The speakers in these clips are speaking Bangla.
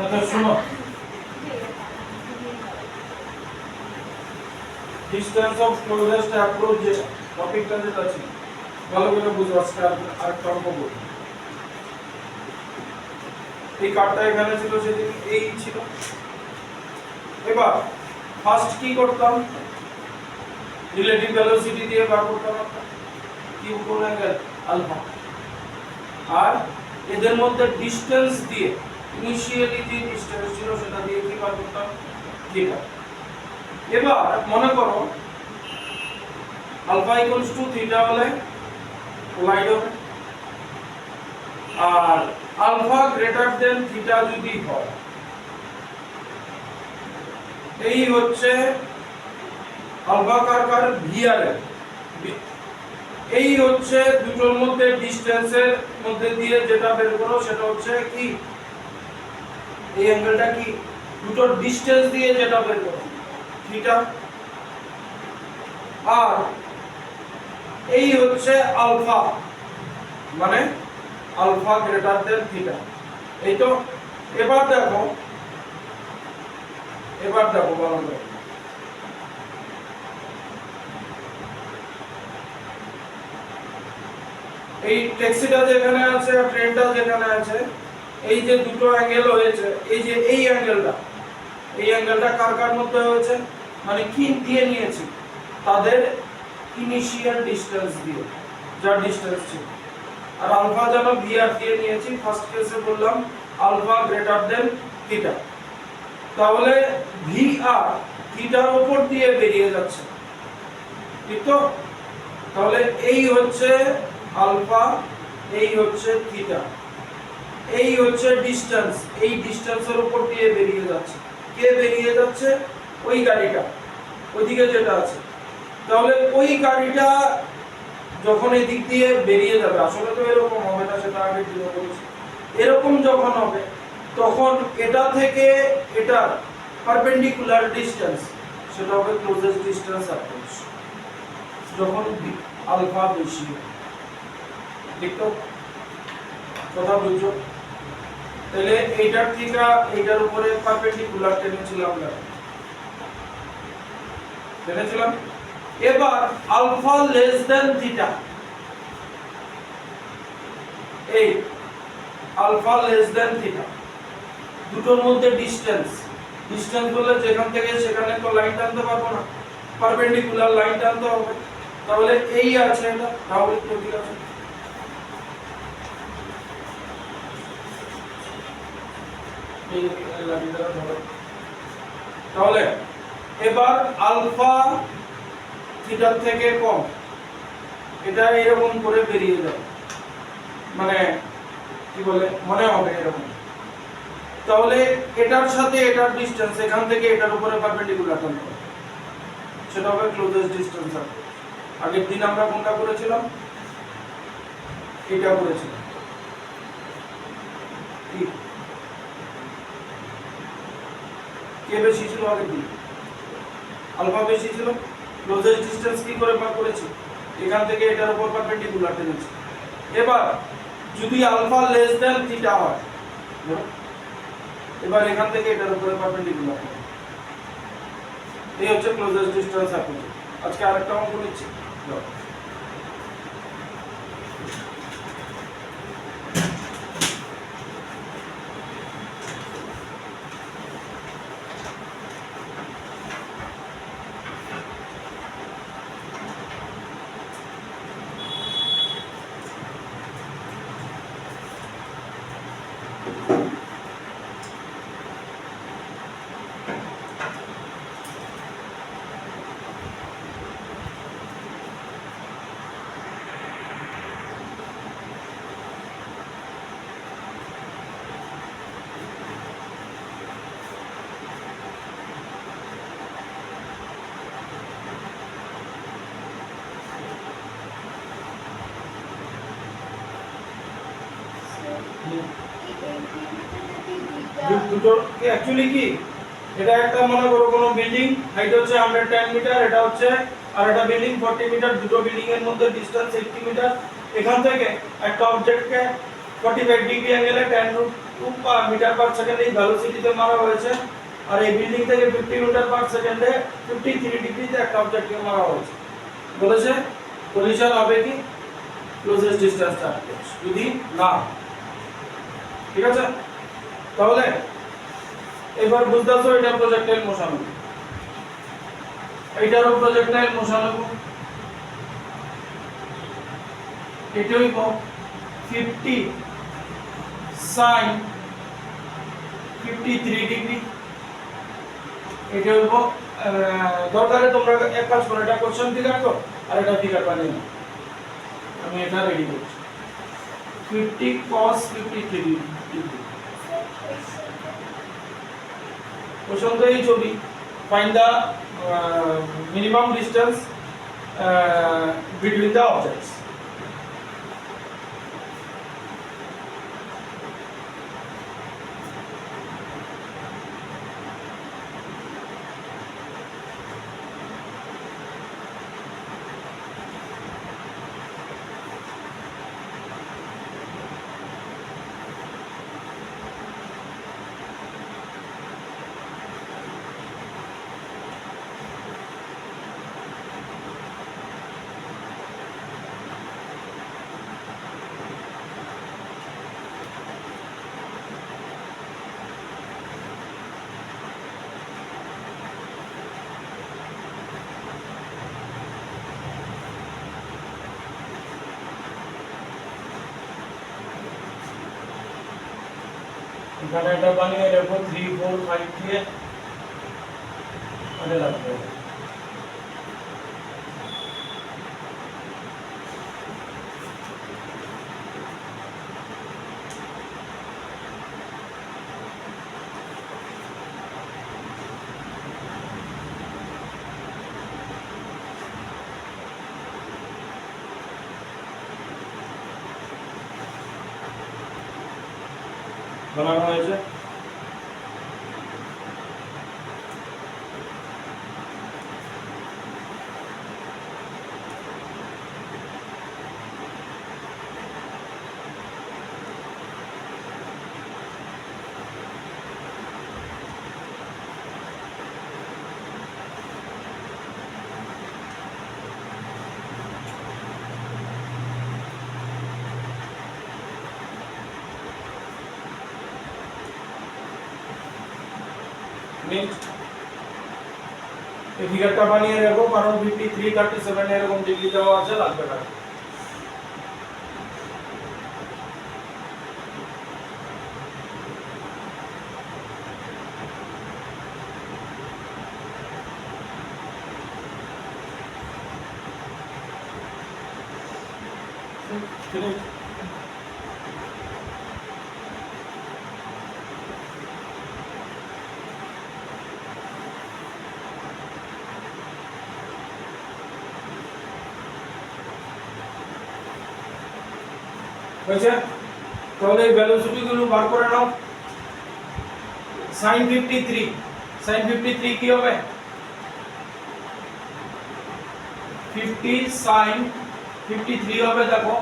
আচ্ছা শোনো, ডিসটেন্স অফ ক্লোজেস্ট অ্যাপ্রোচ যে টপিকটা যেটা ছিল ভালো করে বুঝো। আজকে আরেকটা অঙ্ক বলি। এই কার্ডটা এখানে ছিল, সেদিন এই ছিল। এবার ফার্স্ট কি করতাম, রিলেটিভ ভেলোসিটি দিয়ে বার করতাম একটা কি কোন অ্যাঙ্গেল আলফা, আর এদের মধ্যে ডিসটেন্স দিয়ে ইনিশিয়ালি যে ডিসটেন্স ছিল সেটা দিয়ে কি বার করতাম, থিটা। এবার মনে করো আলফা ইকুয়ালস টু থিটা হলে কোলাইড হবে, আর আলফা গ্রেটার দেন থিটা যদি হয়, এই হচ্ছে আলফা কার ভিআর এর, এই হচ্ছে দুটোর মধ্যে ডিসটেন্সের মধ্যে দিয়ে যেটা বের করো সেটা হচ্ছে কি, এই অ্যাঙ্গেলটা কি, দুটোর ডিসটেন্স দিয়ে যেটা বের করো থিটা। আর এই হচ্ছে আলফা, মানে আলফা গ্রেটার দেন থিটা। এই তো এবার দেখো ভালো করে, এই ট্যাক্সিটা যেখানে আছে আর ট্রেনটা যেখানে আছে, এই যে দুটো অ্যাঙ্গেল হয়েছে, এই যে এই অ্যাঙ্গেলটা কার কার মধ্যে হয়েছে, মানে কি দিয়ে নিয়েছি, তাদের ইনিশিয়াল ডিসটেন্স দিয়ে, যা ডিসটেন্স ছিল। আর আলফা যেন ভিআর দিয়ে নিয়েছি, ফার্স্ট কেসে বললাম আলফা গ্রেটার দেন থিটা, তাহলে ভিআর থিটার উপর দিয়ে বেরিয়ে যাচ্ছে, ঠিক তো? তাহলে এই হচ্ছে আলফা, এই হচ্ছে থিটা, এই হচ্ছে ডিসটেন্স, এই ডিসটেন্সের উপর দিয়ে বেরিয়ে যাচ্ছে। কে বেরিয়ে যাচ্ছে? ওই গাড়িটা ওইদিকে যেটা আছে। তাহলে ওই গাড়িটা যখন এই দিক দিয়ে বেরিয়ে যাবে, আসলে তো এরকম হবে না, সেটা আগে দিয়ে বলেছি, এরকম যখন হবে তখন এটা থেকে এটা পারপেন্ডিকুলার ডিসটেন্স, সেটা হবে ক্লোজেস্ট ডিসটেন্স অ্যাপ্রোচ, যখন আলফা বেশি। ঠিক তো? কথা বুঝছো? তাহলে এইটার থেকে এইটার উপরে পারপেন্ডিকুলার টেনেছিলাম। এবার আলফা লেস দেন থিটা, এই আলফা লেস দেন থিটা, দুটোর মধ্যে ডিসটেন্স বলে যেখান থেকে সেখানে তো লাইন টানতে পারবো না, পারপেন্ডিকুলার লাইন টানতে হবে। তাহলে এই আছে এটা, তাহলে ঠিক আছে। তাহলে এবার আলফা থিটার থেকে কম, এটা এরকম করে বেরিয়ে যাবে, মানে কি বলে মনে হবে এরকম। তাহলে এটার সাথে এটার ডিসটেন্স এখান থেকে এটার উপরে পারপেন্ডিকুলার টানতে হবে, সেটা হবে ক্লোজেস্ট ডিসটেন্স। আগের দিন আমরা কোনটা করেছিলাম? এটা করেছিলাম। কি কে বেশি ছিল আগের দিন? আলফা বেশি ছিল। ক্লোজেস্ট ডিসটেন্স কি করে বার করেছি? এখান থেকে এটার উপর পারপেন্ডিকুলার টেনেছি। এবার যদি আলফা লেস দেন থিটা হয়, এবার এখান থেকে এটার উপরে পারপেন্ডিকুলার, এই হচ্ছে ক্লোজেস্ট ডিসটেন্স অ্যাপ্রোচ। আজকে আরেকটা অঙ্ক নিচ্ছি। দুটো অ্যাকচুয়ালি কি, এটা একটা মনে করো কোনো বিল্ডিং, হাইট হচ্ছে 110 মিটার, এটা হচ্ছে আর একটা বিল্ডিং 40 মিটার, দুটো বিল্ডিং এর মধ্যে ডিসটেন্স 80 মিটার। এখান থেকে একটা অবজেক্টকে 45 ডিগ্রি অ্যাঙ্গেলে tan মিটার পার সেকেন্ড এই ভেলোসিটিতে মারা হয়েছে, আর এই বিল্ডিং থেকে 50 মিটার পার সেকেন্ডে 53 ডিগ্রিতে একটা অবজেক্টকে মারা হয়েছে। বলেছে কলিশন হবে কি ক্লোজেস্ট ডিসটেন্স চার্জ যদি না, ঠিক আছে? তাহলে এবার বুঝতেছো এটা প্রজেক্টাইল মোশন, এইটারও প্রজেক্টাইল মোশন হবে, এটা হইব 50 sin 53 ডিগ্রি। এটা হইব দরকারে তোমরা এক কাজ করো, এটা কোশ্চেন ফিগার তো, আর এটা ফিগার বানিয়ে নাও। আমি এটা রেডি করছি, 50 cos 53 ডিগ্রি। কোশ্চেন তো এই ছবি, find the minimum distance between the objects. এখানে এটা বানিয়ে রেখো 3 4 5 দিয়ে আরে লাগবে। বানানো হয়েছে, এই ফিগারটা বানিয়ে রাখো, কারণ 53 37 এরকম ডিগ্রি দেওয়া আছে, লাগবে না। হয়েছে? তাহলে এই ভেলোসিটি গুলো বার করে নাও। sin 53 কি হবে? 50 sin 53 হবে, দেখো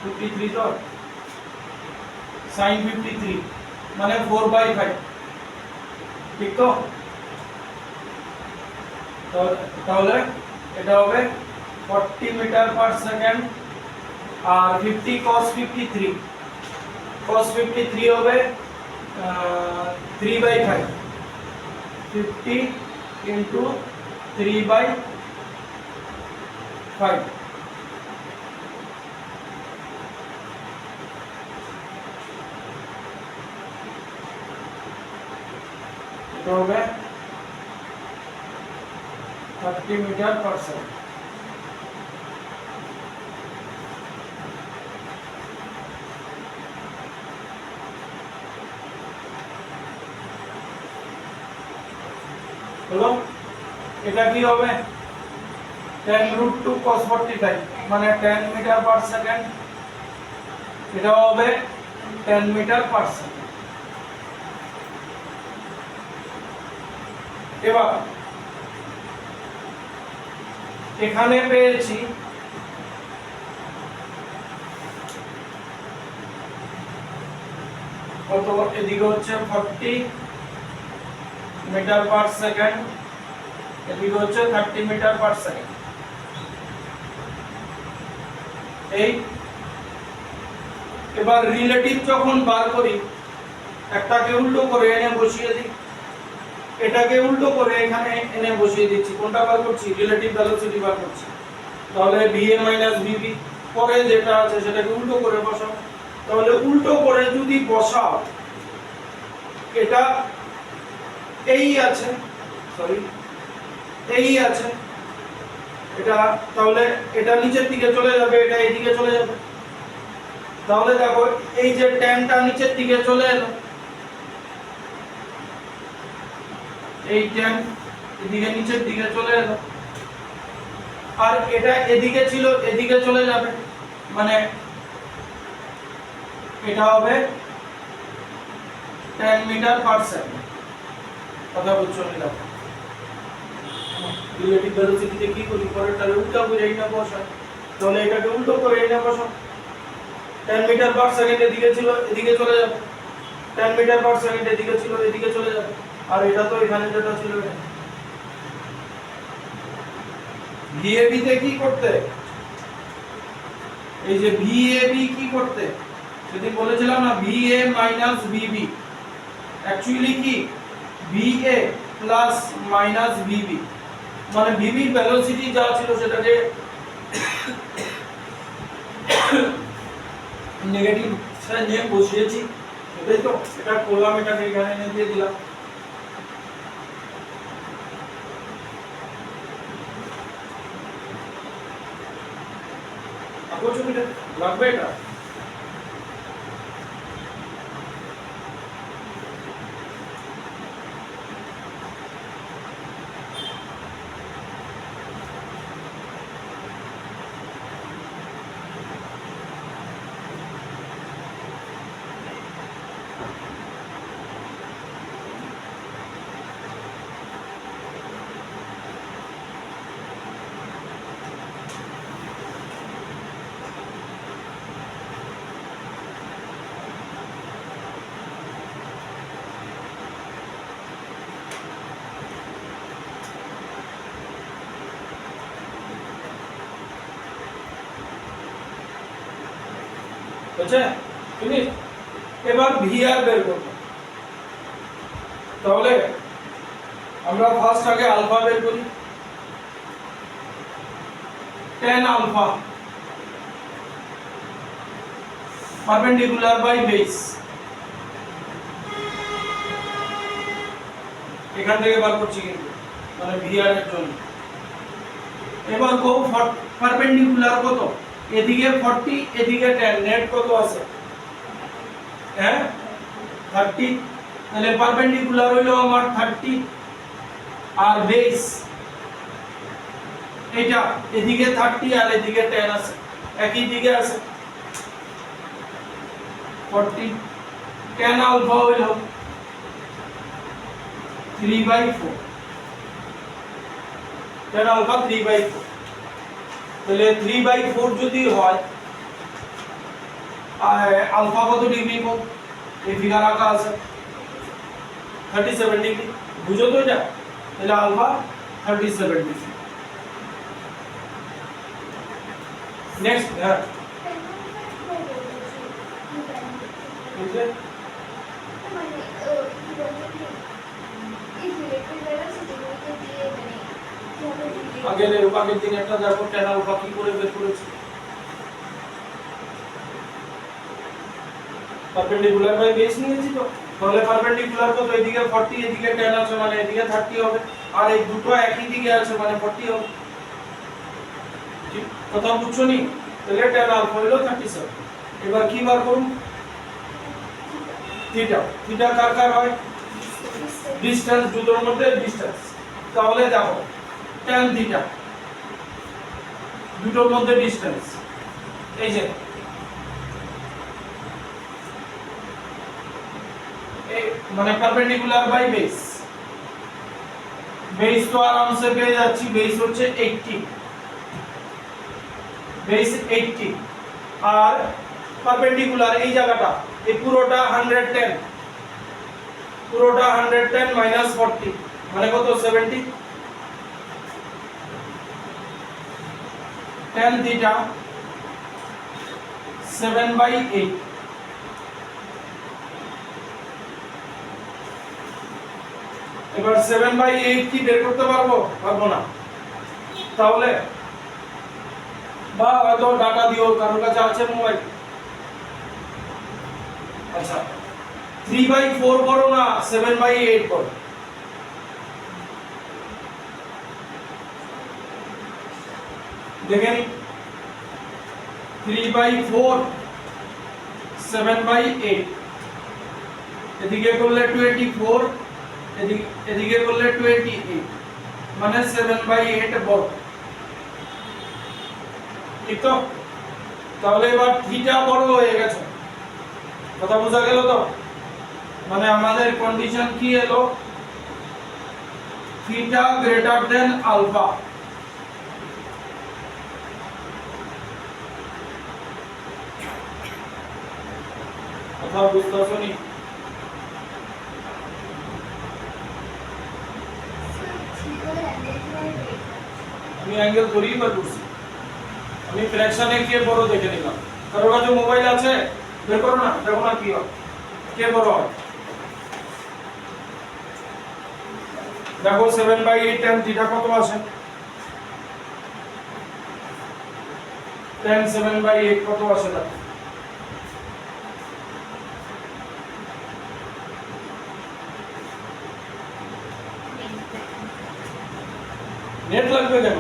53 তো sin 53 মানে 4/5, ঠিক তো? তাহলে এটা হবে 40 মিটার পার সেকেন্ড, আর 50 cos 53 হবে 3/5, 50 into 3/5, এটা হবে 30 মিটার পার সেকেন্ড। হলো, এটা কি হবে? 10√2 cos 45 মানে 10 মিটার পার সেকেন্ড, এটা হবে 10 মিটার পার সেকেন্ড। এবার এখানে পেয়েছি কত, এদিকে হচ্ছে 40 মিটার পার সেকেন্ড, এদিকে হচ্ছে 30 মিটার পার সেকেন্ড। এই এবার রিলেটিভ যখন বার করি, একটাকে উল্টো করে এনে বসিয়ে দিই, এটাকে উল্টো করে এখানে এনে বসিয়ে দিচ্ছি। কোনটা বার করছি? রিলেটিভ ভেলোসিটি বার করছি। তাহলে VA মাইনাস VB, পরে যেটা আছে সেটাকে উল্টো করে বসাও। তাহলে উল্টো করে যদি বসাও, এটা এই আছে, সরি এই আছে, এটা তাহলে এটা নিচের দিকে চলে যাবে, এটা এইদিকে চলে যাবে। তাহলে দেখো এই যে ট্যানটা নিচের দিকে চলে এলো, এই ট্যান এদিকে নিচের দিকে চলে এলো, আর এটা এদিকে ছিল এদিকে চলে যাবে, মানে এটা হবে 10 মিটার পার সেকেন্ড। কথা বুঝছো না? রিলেটিভ ভেলোসিটিতে কি করি, পরেরটাকে উল্টো করে এইটা বসাই। তাহলে এটাকে উল্টো করে এইটা বসাও, 10 মিটার পার সেকেন্ড এদিকে ছিল এদিকে চলে যাবে, 10 মিটার পার সেকেন্ড এদিকে ছিল এদিকে চলে যাবে, আর এটা তো এখানে যেটা ছিল এটা। VAB তে কি করতে, এই যে VAB কি করতে, যদি বলেছিলাম না VA মাইনাস VB, অ্যাকচুয়ালি কি VA প্লাস মাইনাস VB, মানে VB ভেলোসিটি যা ছিল সেটাকে নেগেটিভ সাইন নিয়ে বসিয়েছি, সেটাই তো এটা করলাম, এটাকে এখানে এনে দিয়ে দিলাম। আপনি ছবিটা লাগবে এটা। বুঝছে? ফিনিশ। এবার ভিআর বের করব। তাহলে আমরা ফার্স্ট আগে আলফা বের করি। tan alpha perpendicular by base, এখান থেকে বার করছি কিন্তু, মানে ভিআর এর জন্য। এবার কো পারপেন্ডিকুলার কত, এদিকে 40 এদিকে 10, নেট কত আছে? হ্যাঁ 30, তাহলে পারপেন্ডিকুলার হইলো আমার 30, আর বেস এটা এদিকে 30 আর এদিকে 10 আছে, একই দিকে আছে 40, tan আলফা হইলো 3/4, tan আলফা 3/4, তাহলে 3/4 যদি হয়, আলফা কত ডিগ্রি কোণ, এই ফিগার আঁকা আছে 37 ডিগ্রি, বুঝো তো এটা? তাহলে আলফা 37 ডিগ্রি। নেক্সট হ্যাঁ বুঝলে, আগের দিন একটা দেখো tan আলফা কি করে বের করেছি, পারপেন্ডিকুলার বাই বেস নিয়েছি তো। তাহলে পারপেন্ডিকুলার কত, এদিকে 40 এদিকে 10 আছে, মানে এদিকে 30 হবে, আর এই দুটো একই দিকে আছে মানে 40 হবে। ঠিক কথা বুঝছো নি? তাহলে tan আলফা হলো 37। এবার কি বার করব? থিটা। থিটা কার কার হয়? ডিসটেন্স, দুটোর মধ্যে ডিসটেন্স। তাহলে দেখো tan থিটা, দুটোর মধ্যে ডিসটেন্স, এই যে মানে পারপেন্ডিকুলার বাই বেস, বেস তো আরামসে পেয়ে যাচ্ছি, বেস হচ্ছে 80, বেস 80, আর পারপেন্ডিকুলার এই জায়গাটা এই পুরোটা 110, পুরোটা 110 মাইনাস 40 মানে কত 70, tan থিটা 7/8। এবার 7/8 কি বের করতে পারবো? পারবো না। তাহলে বা হয়তো ডাটা দিও, কারোর কাছে আছে মোবাইল। আচ্ছা 3/4 করো না 7/8 করো। দেখে নি 3/4 7/8, এদিকে করলে 24, এদিকে করলে 28 মানে 7/8 বড়, ঠিক তো? তাহলে এবার থিটা বড় হয়ে গেছে, কথা বোঝা গেল তো? মানে আমাদের কন্ডিশন কি এলো, থিটা গ্রেটার দেন আলফা। কথা বুঝতে পারছনি? আমি অ্যাঙ্গেল ধরেই বার করছি, আমি ফ্র্যাকশনে কে বড় দেখে নিলাম। কারোর কাছে মোবাইল আছে বের করো না, দেখো না কি হয়, কে বড় হয়। দেখো 7/8 tan থিটা কত আসে, tan 7/8 কত আসে না? নেট লাগবে কেন,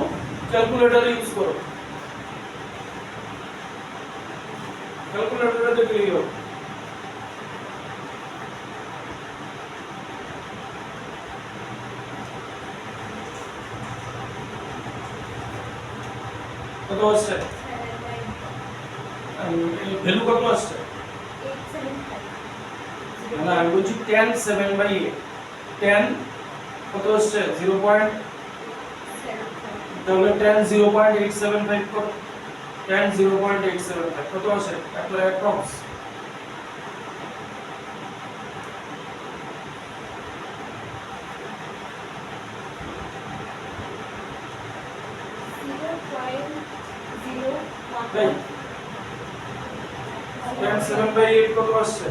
ক্যালকুলেটর ইউজ করো, ক্যালকুলেটরে দেখলেই হবে। কত আসছে, ভ্যালু কত আসছে? না আমি বলছি tan 7/8, tan কত আসছে 0. তাহলে tan 0.875 করো, tan 0.875 কত আসে? তাহলে অ্যাপ্রক্স তাই tan 7/8 কত আসছে?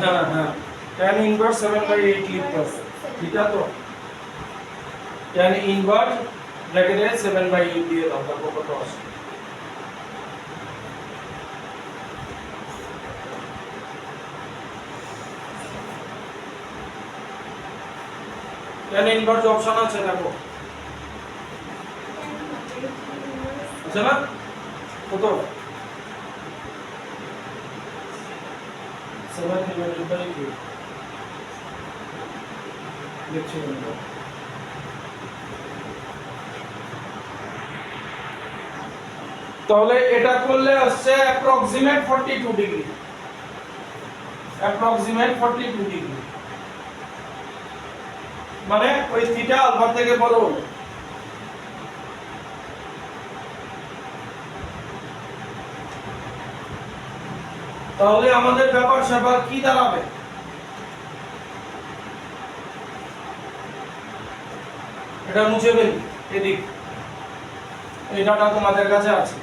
হ্যাঁ হ্যাঁ tan ইনভার্স 7/8 লিখতে হবে, ঠিক আছে? তো tan ইনভার্স ব্র্যাকেটে 7/8 দিয়ে দাও, তারপর কত আসে? tan ইনভার্স অপশন আছে দেখো, আছে না? কত 7/8 লিখছি না। তাহলে এটা করলে আসছে অ্যাপ্রক্সিমেট 42 ডিগ্রি, অ্যাপ্রক্সিমেট 42 ডিগ্রি মানে ওই থিটা আলফা থেকে বড় হলো। তাহলে আমাদের ব্যাপার স্যাপার কি দাঁড়াবে? এটা মুছে ফেলি, এদিক এই ডাটা তোমাদের কাছে আছে।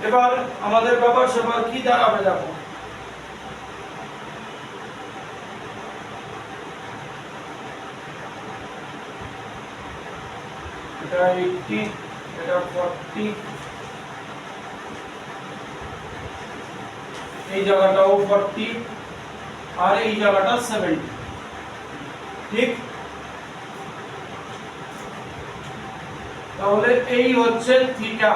এবার আমাদের ব্যাপার স্যাপার কি দাঁড়াবে দেখো, এটা 80, এটা 40, এই জায়গাটাও 40 আর এই জায়গাটা 70, ঠিক? তাহলে এই হচ্ছে থিটা,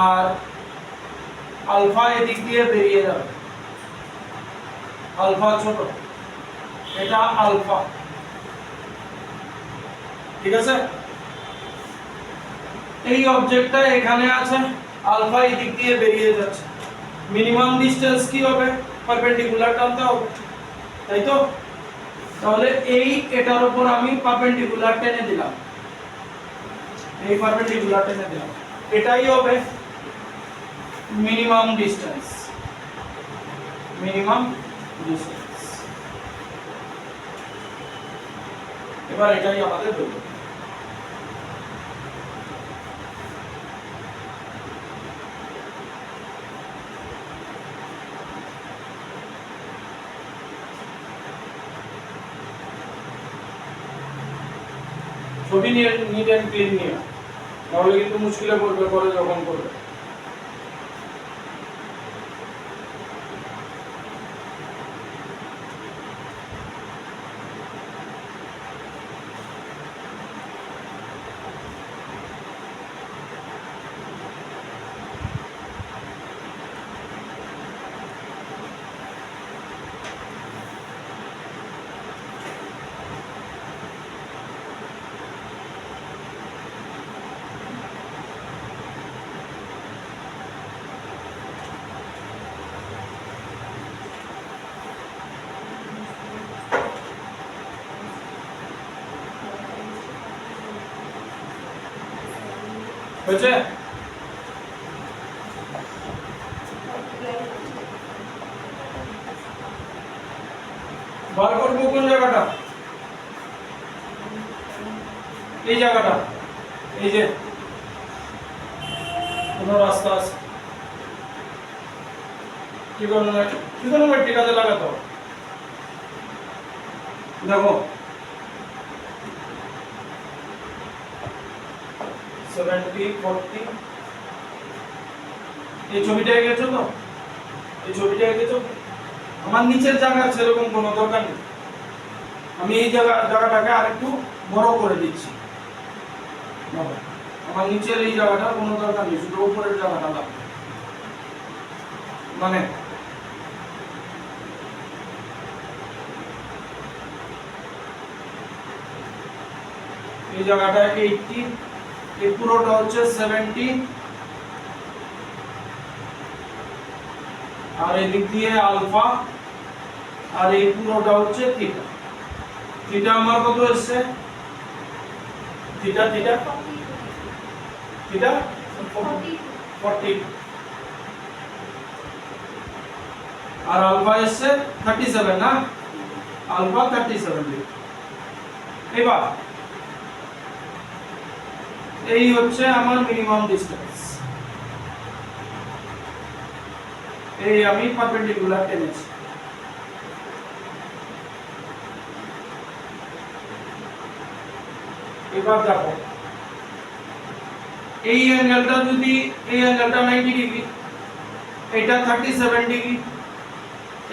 আর আলফা এদিক দিয়ে বেরিয়ে যাবে, আলফা ছোট, এটা আলফা, ঠিক আছে? এই অবজেক্টটা এখানে আছে, আলফা এই দিক দিয়ে বেরিয়ে যাচ্ছে, মিনিমাম ডিসটেন্স কি হবে? পারপেন্ডিকুলার টানতে হবে, তাই তো? তাহলে এই এটার উপর আমি পারপেন্ডিকুলার টেনে দিলাম, এই পারপেন্ডিকুলার টেনে দিলাম, এটাই হবে মিনিমাম ডিসটেন্স, মিনিমাম ডিসটেন্স। এবার এটাই আমাদের দৈর্ঘ্য। ছবি নিয়ে নিট অ্যান্ড ক্লিন নিয়ে, তাহলে কিন্তু মুশকিলে পড়বে পরে যখন করবে। হয়েছে? বার করবো কোন জায়গাটা? এই জায়গাটা, এই যে কোনো রাস্তা আছে, ট্রিগোনোমেট্রি কাজে লাগাতে হবে। দেখো 70 40, এই ছবিটা এঁকেছো তো? এই ছবিটা এঁকেছো? আমার নিচের জায়গা সেরকম কোনো দরকার নেই, আমি এই জায়গাটাকে আরেকটু বড় করে দিচ্ছি। আমার নিচের এই জায়গাটা কোনো দরকার নেই, শুধু উপরের জায়গাটা লাগবে। মানে এই জায়গাটা 80, এই পুরোটা হচ্ছে 70, আর এই দিক দিয়ে আলফা, আর এই পুরোটা হচ্ছে থিটা। থিটা আমার কত আসছে? থিটা থিটা থিটা 40, আর আলফা আসছে 37 না? আলফা 37। এবার এই হচ্ছে আমার মিনিমাম ডিসটেন্স, এই আমি পারপেন্ডিকুলার টেনেছি। এবার দেখো এই অ্যাঙ্গেলটা যদি, এই অ্যাঙ্গেলটা 90 ডিগ্রি, এটা 37 ডিগ্রি,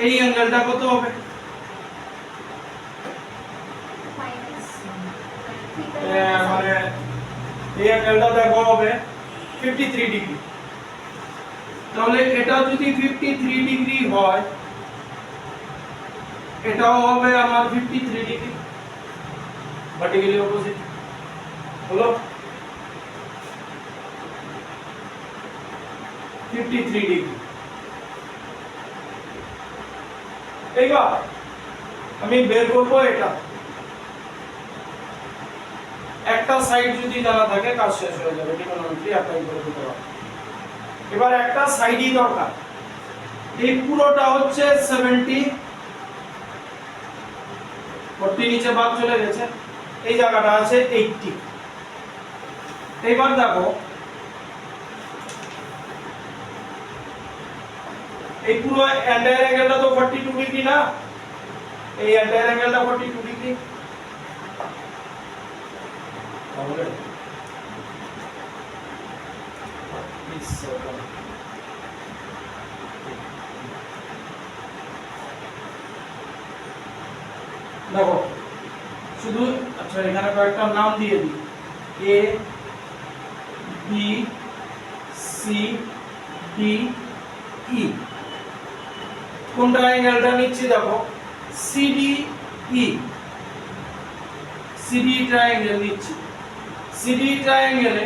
এই অ্যাঙ্গেলটা কত হবে? মানে এই অ্যাঙ্গেলটা দেখো হবে 53 ডিগ্রি। তাহলে এটা যদি 53 ডিগ্রি হয়, এটাও হবে আমার 53 ডিগ্রি, ভার্টিক্যালি অপোজিট হলো 53 ডিগ্রি। এইবার আমি বের করব এটা, একটা সাইড যদি জানা থাকে কাজ শেষ হয়ে যাবে, ট্রিগোনোমেট্রি অ্যাপ্লাই করে দিতে হবে। এবার একটা সাইডই দরকার, এই পুরোটা হচ্ছে 70, 40 নিচে বাদ চলে গেছে, এই জায়গাটা আছে 80। এইবার দেখো এই পুরো এন্টায়ার অ্যাঙ্গেলটা তো 42 ডিগ্রি না? এই এন্টায়ার অ্যাঙ্গেলটা 42 ডিগ্রি। তাহলে দেখো শুধু, আচ্ছা এখানে কয়েকটা নাম দিয়ে দিই, A B C D E. কোন ট্রায়াঙ্গেলটা নিচ্ছি দেখো, সিডিই, সিডি ট্রায়াঙ্গেল নিচ্ছি। সিডি ট্রায়াঙ্গেলে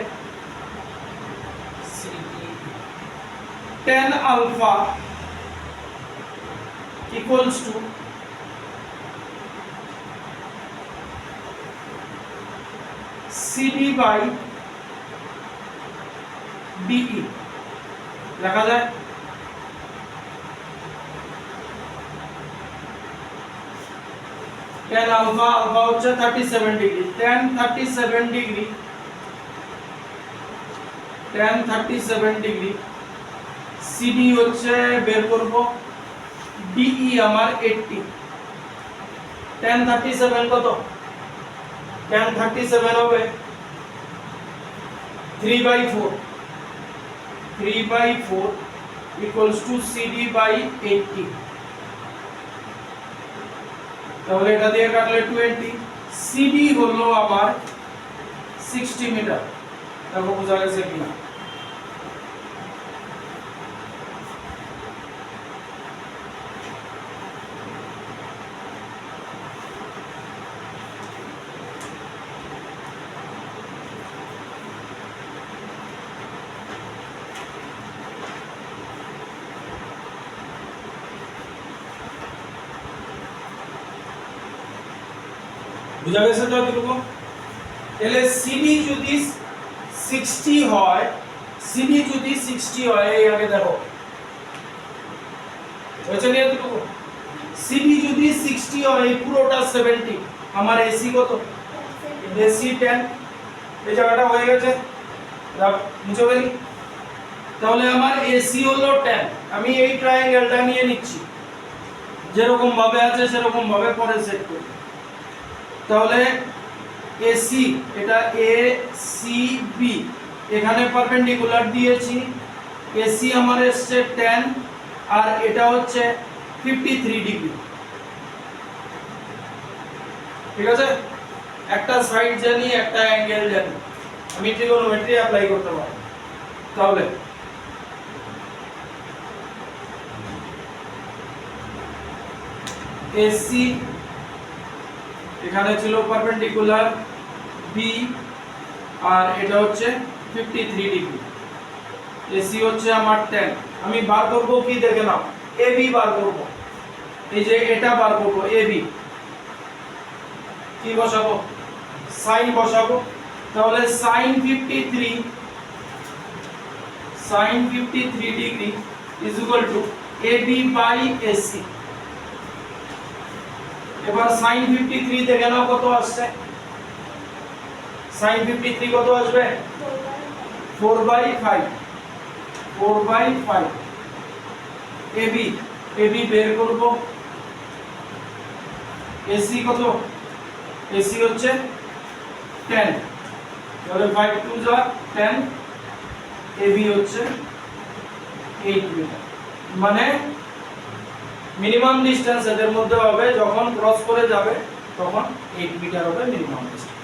tan alpha equals to CD by DE লেখা যায়। tan আলফা আলফা হচ্ছে 37 degree, tan 37 degree, tan 37 degree, CD হচ্ছে বের করব, ডিই আমার 80, tan 37 কত, tan 37 হবে 3/4, 3/4 equals to CD by 80। তাহলে এটা দিয়ে কাটলে 20, সিডি হলো আমার 60 মিটার। দেখো বোঝা গেছে কিনা। বুঝা গেছে তো এতটুকু? তাহলে সিডি যদি 60 হয়, সিডি যদি 60 হয়, এই আগে দেখো হয়েছে না এতটুকু? সিডি যদি 60 হয়, এই পুরোটা 70, আমার এসি কত, এসি 10, এই জায়গাটা হয়ে গেছে, মুছে ফেলি। তাহলে আমার এসি হলো 10, আমি এই ট্রায়াঙ্গেলটা নিয়ে নিচ্ছি, যেরকম ভাবে আছে সেরকম ভাবে পরে সেট করি। তাহলে এসি, এটা এ সি বি, এখানে পারপেন্ডিকুলার দিয়েছি, এসি আমার এসছে 10 আর এটা হচ্ছে 53 ডিগ্রি, ঠিক আছে? একটা সাইড জানি, একটা অ্যাঙ্গেল জানি, আমি ট্রিগোনোমেট্রি অ্যাপ্লাই করতে পারি। তাহলে এসি এখানে ছিল পারপেন্ডিকুলার বি আর এটা হচ্ছে 53 ডিগ্রি, এসি হচ্ছে আমার 10, আমি বার করব কি দেখে নাও, এবি বার করব, এই যে এটা বার করব এবি, কি বসাবো, সাইন বসাবো। তাহলে sine 53 degree is equal to AB by AC. এবার sin 53 দেখে নাও কত আসছে, sin 53 কত আসবে, 4/5, 4/5। এবি, এবি বের করব, এসি কত, এসি হচ্ছে 10, তাহলে 5 2 যা 10, এবি হচ্ছে 8 মিটার। মানে মিনিমাম ডিসটেন্স এদের মধ্যে হবে, যখন ক্রস করে যাবে তখন 8 মিটার হবে মিনিমাম ডিসটেন্স।